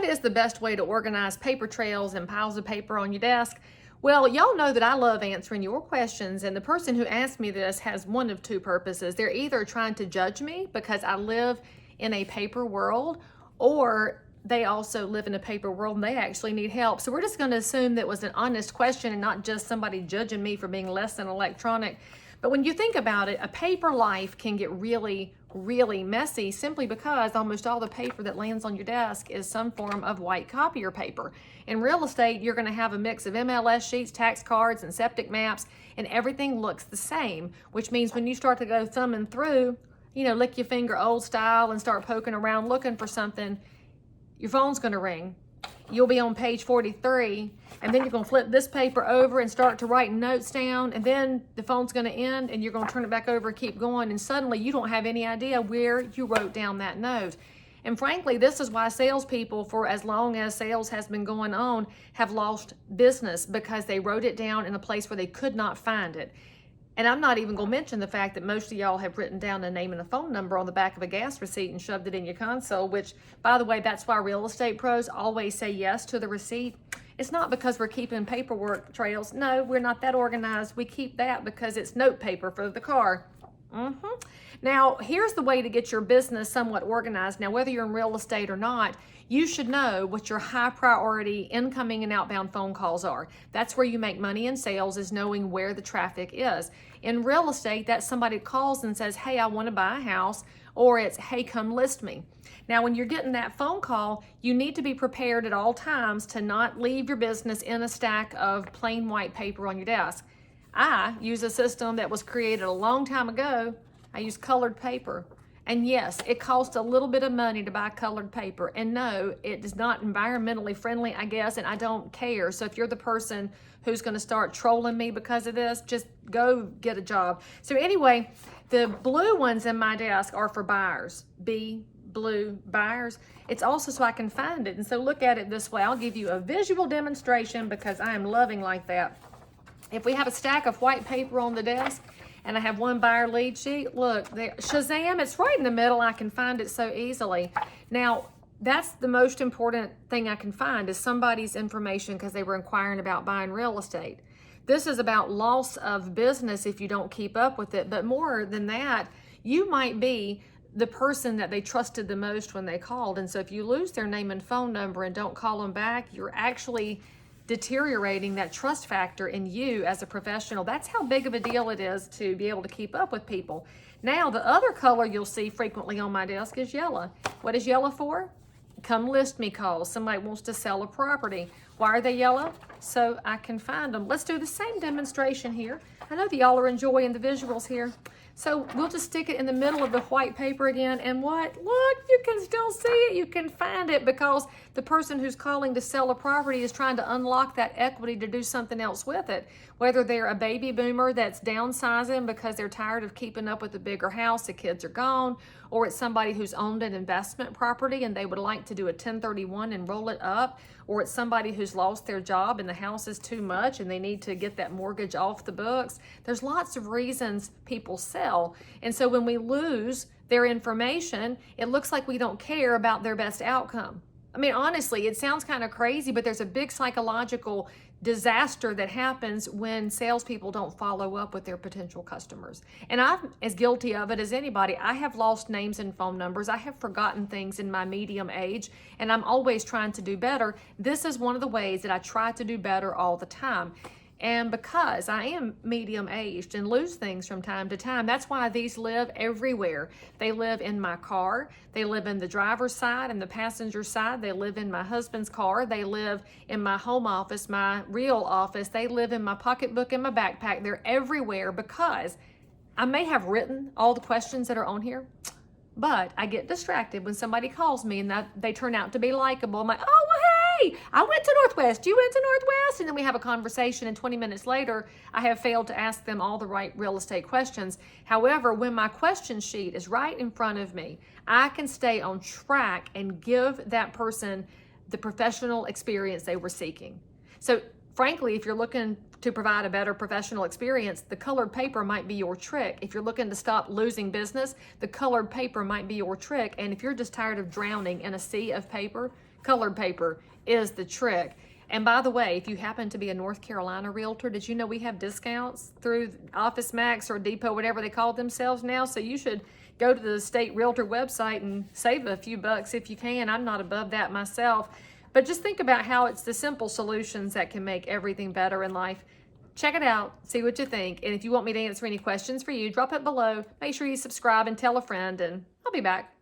what is the best way to organize paper trails and piles of paper on your desk? Well, y'all know that I love answering your questions, and the person who asked me this has one of two purposes. They're either trying to judge me because I live in a paper world, or they also live in a paper world and they actually need help. So we're just going to assume that it was an honest question and not just somebody judging me for being less than electronic. But when you think about it, a paper life can get really, really messy simply because almost all the paper that lands on your desk is some form of white copier paper. In real estate, you're going to have a mix of MLS sheets, tax cards, and septic maps, and everything looks the same, which means when you start to go thumbing through, lick your finger old style and start poking around looking for something, your phone's going to ring. You'll be on page 43, and then you're going to flip this paper over and start to write notes down, and then the phone's going to end, and you're going to turn it back over and keep going, and suddenly you don't have any idea where you wrote down that note. And frankly, this is why salespeople, for as long as sales has been going on, have lost business, because they wrote it down in a place where they could not find it. And I'm not even going to mention the fact that most of y'all have written down a name and a phone number on the back of a gas receipt and shoved it in your console, which, by the way, that's why real estate pros always say yes to the receipt. It's not because we're keeping paperwork trails. No, we're not that organized. We keep that because it's note paper for the car. Now, here's the way to get your business somewhat organized. Now, whether you're in real estate or not, you should know what your high priority incoming and outbound phone calls are. That's where you make money in sales, is knowing where the traffic is. In real estate, that's somebody calls and says, hey, I want to buy a house, or it's, hey, come list me. Now, when you're getting that phone call, you need to be prepared at all times to not leave your business in a stack of plain white paper on your desk. I use a system that was created a long time ago. I use colored paper. And yes, it costs a little bit of money to buy colored paper. And no, it is not environmentally friendly, I guess, and I don't care. So if you're the person who's going to start trolling me because of this, just go get a job. So anyway, the blue ones in my desk are for buyers. Blue buyers. It's also so I can find it. And so look at it this way. I'll give you a visual demonstration because I am loving like that. If we have a stack of white paper on the desk, and I have one buyer lead sheet, look, there, Shazam, it's right in the middle. I can find it so easily. Now, that's the most important thing I can find is somebody's information because they were inquiring about buying real estate. This is about loss of business if you don't keep up with it. But more than that, you might be the person that they trusted the most when they called. And so if you lose their name and phone number and don't call them back, you're actually deteriorating that trust factor in you as a professional. That's how big of a deal it is to be able to keep up with people. Now, the other color you'll see frequently on my desk is yellow. What is yellow for? Come list me calls. Somebody wants to sell a property. Why are they yellow? So I can find them. Let's do the same demonstration here. I know that y'all are enjoying the visuals here. So we'll just stick it in the middle of the white paper again, and what? Look, you can still see it. You can find it because the person who's calling to sell a property is trying to unlock that equity to do something else with it. Whether they're a baby boomer that's downsizing because they're tired of keeping up with a bigger house, the kids are gone, or it's somebody who's owned an investment property and they would like to do a 1031 and roll it up, or it's somebody who's lost their job and the house is too much and they need to get that mortgage off the books. There's lots of reasons people sell. And so when we lose their information, it looks like we don't care about their best outcome. I mean, honestly, it sounds kind of crazy, but there's a big psychological disaster that happens when salespeople don't follow up with their potential customers. And I'm as guilty of it as anybody. I have lost names and phone numbers. I have forgotten things in my medium age, and I'm always trying to do better. This is one of the ways that I try to do better all the time. And because I am medium aged and lose things from time to time, that's why these live everywhere. They live in my car. They live in the driver's side and the passenger side. They live in my husband's car. They live in my home office, my real office. They live in my pocketbook and my backpack. They're everywhere because I may have written all the questions that are on here, but I get distracted when somebody calls me and they turn out to be likable. I'm like, oh, well, hey, I went to Northwest, you went to Northwest, and then we have a conversation, and 20 minutes later, I have failed to ask them all the right real estate questions. However, when my question sheet is right in front of me, I can stay on track and give that person the professional experience they were seeking. So frankly, if you're looking to provide a better professional experience, the colored paper might be your trick. If you're looking to stop losing business, the colored paper might be your trick. And if you're just tired of drowning in a sea of paper, colored paper is the trick. And by the way, if you happen to be a North Carolina realtor, did you know we have discounts through Office Max or Depot, whatever they call themselves now? So you should go to the state realtor website and save a few bucks if you can. I'm not above that myself. But just think about how it's the simple solutions that can make everything better in life. Check it out, see what you think. And if you want me to answer any questions for you, drop it below. Make sure you subscribe and tell a friend, and I'll be back.